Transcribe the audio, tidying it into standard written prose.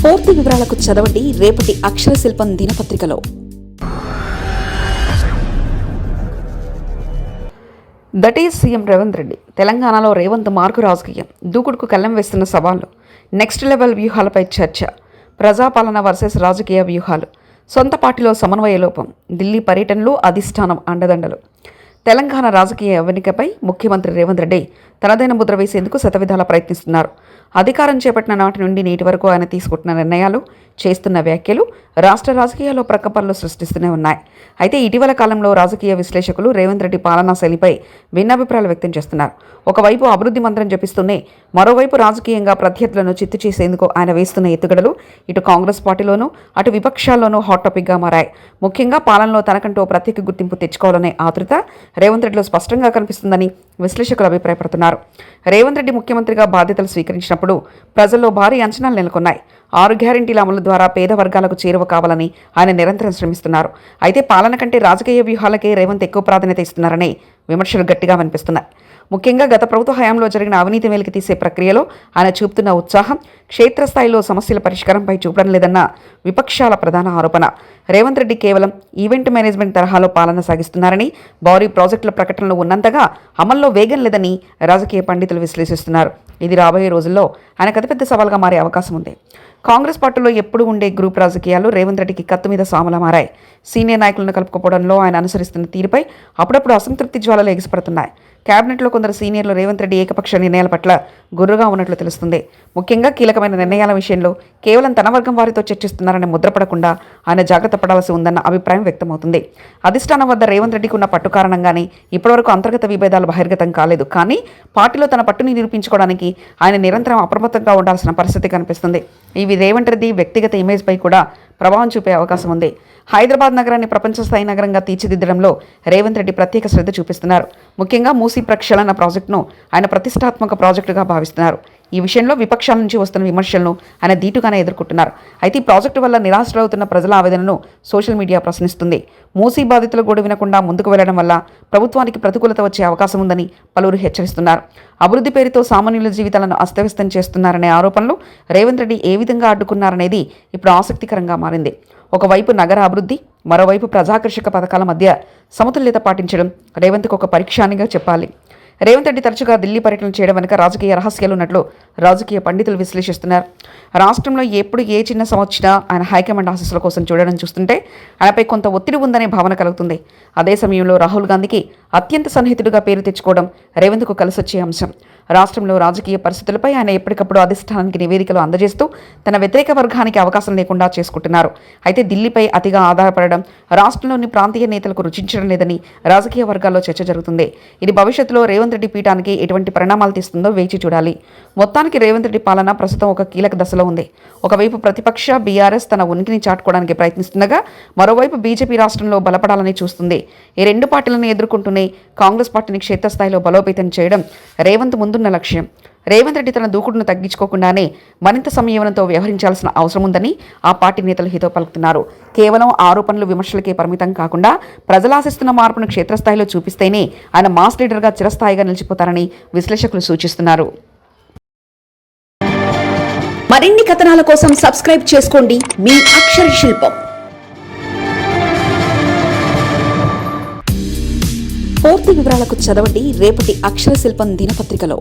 పూర్తి వివరాలకు చదవండి రేపటి అక్షర శిల్పం దినపత్రికలో. That is CM Revanth Reddy. తెలంగాణలో రేవంత్ మార్కు రాజకీయం, దూకుడుకు కళ్ళెం వేస్తున్న సవాళ్లు, నెక్స్ట్ లెవెల్ వ్యూహాలపై చర్చ, ప్రజాపాలన వర్సెస్ రాజకీయ వ్యూహాలు, సొంత పార్టీలో సమన్వయ లోపం, ఢిల్లీ పర్యటనలు, అధిష్టానం అండదండలు. తెలంగాణ రాజకీయ ఎన్నికపై ముఖ్యమంత్రి రేవంత్ రెడ్డి తనదైన ముద్ర వేసేందుకు శతవిధాలా ప్రయత్నిస్తున్నారు. అధికారం చేపట్టిన నాటి నుండి నేటి వరకు ఆయన తీసుకుంటున్న నిర్ణయాలు, చేస్తున్న వ్యాఖ్యలు రాష్ట్ర రాజకీయాల్లో ప్రకంపనలు సృష్టిస్తూనే ఉన్నాయి. అయితే ఇటీవల కాలంలో రాజకీయ విశ్లేషకులు రేవంత్ రెడ్డి పాలనా శైలిపై భిన్నాభిప్రాయాలు వ్యక్తం చేస్తున్నారు. ఒకవైపు అభివృద్ధి మంత్రం జపిస్తూనే మరోవైపు రాజకీయంగా ప్రత్యర్థులను చిత్తు చేసేందుకు ఆయన వేస్తున్న ఎత్తుగడలు ఇటు కాంగ్రెస్ పార్టీలోనూ అటు విపక్షాల్లోనూ హాట్ టాపిక్గా మారాయి. ముఖ్యంగా పాలనలో తనకంటూ ప్రత్యేక గుర్తింపు తెచ్చుకోవాలనే ఆతృత రేవంత్ రెడ్డిలో స్పష్టంగా కనిపిస్తుందని విశ్లేషకులు అభిప్రాయపడుతున్నారు. రేవంత్ రెడ్డి ముఖ్యమంత్రిగా బాధ్యతలు స్వీకరించినప్పుడు ప్రజల్లో భారీ అంచనాలు నెలకొన్నాయి. 6 గ్యారెంటీల అమలు ద్వారా పేద వర్గాలకు చేరువ కావాలని ఆయన నిరంతరం శ్రమిస్తున్నారు. అయితే పాలన కంటే రాజకీయ వ్యూహాలకే రేవంత్ ఎక్కువ ప్రాధాన్యత ఇస్తున్నారని విమర్శలు గట్టిగా వినిపిస్తున్నాయి. ముఖ్యంగా గత ప్రభుత్వ హయాంలో జరిగిన అవినీతి వెలికి తీసే ప్రక్రియలో ఆయన చూపుతున్న ఉత్సాహం క్షేత్రస్థాయిలో సమస్యల పరిష్కారంపై చూపడం లేదన్న విపక్షాల ప్రధాన ఆరోపణ. రేవంత్ రెడ్డి కేవలం ఈవెంట్ మేనేజ్మెంట్ తరహాలో పాలన సాగిస్తున్నారని, భారీ ప్రాజెక్టుల ప్రకటనలు ఉన్నంతగా అమల్లో వేగం లేదని రాజకీయ పండితులు విశ్లేషిస్తున్నారు. ఇది రాబోయే రోజుల్లో ఆయనకు అతిపెద్ద సవాల్గా మారే అవకాశం ఉంది. కాంగ్రెస్ పార్టీలో ఎప్పుడు ఉండే గ్రూప్ రాజకీయాలు రేవంత్ రెడ్డికి కత్తి మీద సాములా మారాయి. సీనియర్ నాయకులను కలుపుకోవడంలో ఆయన అనుసరిస్తున్న తీరుపై అప్పుడప్పుడు అసంతృప్తి జ్వాలలు ఎగిసిపడుతున్నాయి. కేబినెట్లో కొందరు సీనియర్లు రేవంత్ రెడ్డి ఏకపక్ష నిర్ణయాల పట్ల గుర్రుగా ఉన్నట్లు తెలుస్తుంది. ముఖ్యంగా కీలకమైన నిర్ణయాల విషయంలో కేవలం తన వర్గం వారితో చర్చిస్తున్నారని ముద్రపడకుండా ఆయన జాగ్రత్త పడాల్సి ఉందన్న అభిప్రాయం వ్యక్తమవుతుంది. అధిష్టానం వద్ద రేవంత్ రెడ్డికి ఉన్న పట్టు కారణంగానే ఇప్పటివరకు అంతర్గత విభేదాలు బహిర్గతం కాలేదు. కానీ పార్టీలో తన పట్టుని నిరూపించుకోవడానికి ఆయన నిరంతరం అప్రమత్తంగా ఉండాల్సిన పరిస్థితి కనిపిస్తుంది. ఇవి రేవంత్ రెడ్డి వ్యక్తిగత ఇమేజ్పై కూడా ప్రభావం చూపే అవకాశం ఉంది. హైదరాబాద్ నగరాన్ని ప్రపంచ స్థాయి నగరంగా తీర్చిదిద్దడంలో రేవంత్ రెడ్డి ప్రత్యేక శ్రద్ధ చూపిస్తున్నారు. ముఖ్యంగా మూసీ ప్రక్షాళన ప్రాజెక్టును ఆయన ప్రతిష్టాత్మక ప్రాజెక్టుగా భావిస్తున్నారు. ఈ విషయంలో విపక్షాల నుంచి వస్తున్న విమర్శలను ఆయన ధీటుగానే ఎదుర్కొంటున్నారు. అయితే ఈ ప్రాజెక్టు వల్ల నిరాశలవుతున్న ప్రజల ఆవేదనను సోషల్ మీడియా ప్రశ్నిస్తుంది. మూసీ బాధితుల గోడు వినకుండా ముందుకు వెళ్లడం వల్ల ప్రభుత్వానికి ప్రతికూలత వచ్చే అవకాశం ఉందని పలువురు హెచ్చరిస్తున్నారు. అభివృద్ధి పేరుతో సామాన్యుల జీవితాలను అస్తవ్యస్తం చేస్తున్నారనే ఆరోపణలు రేవంత్ రెడ్డి ఏ విధంగా అడ్డుకున్నారనేది ఇప్పుడు ఆసక్తికరంగా మారింది. ఒకవైపు నగర అభివృద్ధి, మరోవైపు ప్రజాకర్షక పథకాల మధ్య సమతుల్యత పాటించడం రేవంత్కు ఒక పరీక్షానిగా చెప్పాలి. రేవంత్ రెడ్డి తరచుగా ఢిల్లీ పర్యటన చేయడం వెనుక రాజకీయ రహస్యాలు ఉన్నట్లు రాజకీయ పండితులు విశ్లేషిస్తున్నారు. రాష్ట్రంలో ఎప్పుడు ఏ చిన్న సమస్య ఆయన హైకమాండ్ ఆశీస్సుల కోసం చూడడం చూస్తుంటే ఆయనపై కొంత ఒత్తిడి ఉందనే భావన కలుగుతుంది. అదే సమయంలో రాహుల్ గాంధీకి అత్యంత సన్నిహితుడిగా పేరు తెచ్చుకోవడం రేవంత్కు కలిసొచ్చే అంశం. రాష్ట్రంలో రాజకీయ పరిస్థితులపై ఆయన ఎప్పటికప్పుడు అధిష్టానానికి నివేదికలు అందజేస్తూ తన వ్యతిరేక వర్గానికి అవకాశం లేకుండా చేసుకుంటున్నారు. అయితే ఢిల్లీపై అతిగా ఆధారపడడం రాష్ట్రంలోని ప్రాంతీయ నేతలకు రుచించడం లేదని రాజకీయ వర్గాల్లో చర్చ జరుగుతుంది. ఇది భవిష్యత్తులో రేవంత్ రెడ్డి పీఠానికి ఎటువంటి పరిణామాలు తీస్తుందో వేచి చూడాలి. మొత్తానికి రేవంత్ రెడ్డి పాలన ప్రస్తుతం ఒక కీలక దశలో ఉంది. ఒకవైపు ప్రతిపక్ష బీఆర్ఎస్ తన ఉనికిని చాటుకోవడానికి ప్రయత్నిస్తుండగా మరోవైపు బీజేపీ రాష్ట్రంలో బలపడాలని చూస్తుంది. ఈ రెండు పార్టీలను ఎదుర్కొంటూనే కాంగ్రెస్ పార్టీని క్షేత్రస్థాయిలో బలోపేతం చేయడం రేవంత్ ముందున్న లక్ష్యం. రేవంత్ రెడ్డి తన దూకుడును తగ్గించుకోకుండానే మరింత సంయమనంతో వ్యవహరించాల్సిన అవసరం ఉందని ఆ పార్టీ నేతలు హితో పలుకుతున్నారు. కేవలం ఆరోపణలు, విమర్శలకే పరిమితం కాకుండా ప్రజలాశిస్తున్న మార్పును క్షేత్రస్థాయిలో చూపిస్తేనే ఆయన మాస్ లీడర్గా చిరస్థాయిగా నిలిచిపోతారని విశ్లేషకులు సూచిస్తున్నారు. మరిన్ని కథనాల కోసం సబ్స్క్రైబ్ చేసుకోండి మీ అక్షర శిల్పం. పూర్తి వివరాలకు చదవండి రేపటి అక్షర శిల్పం దినపత్రికలో.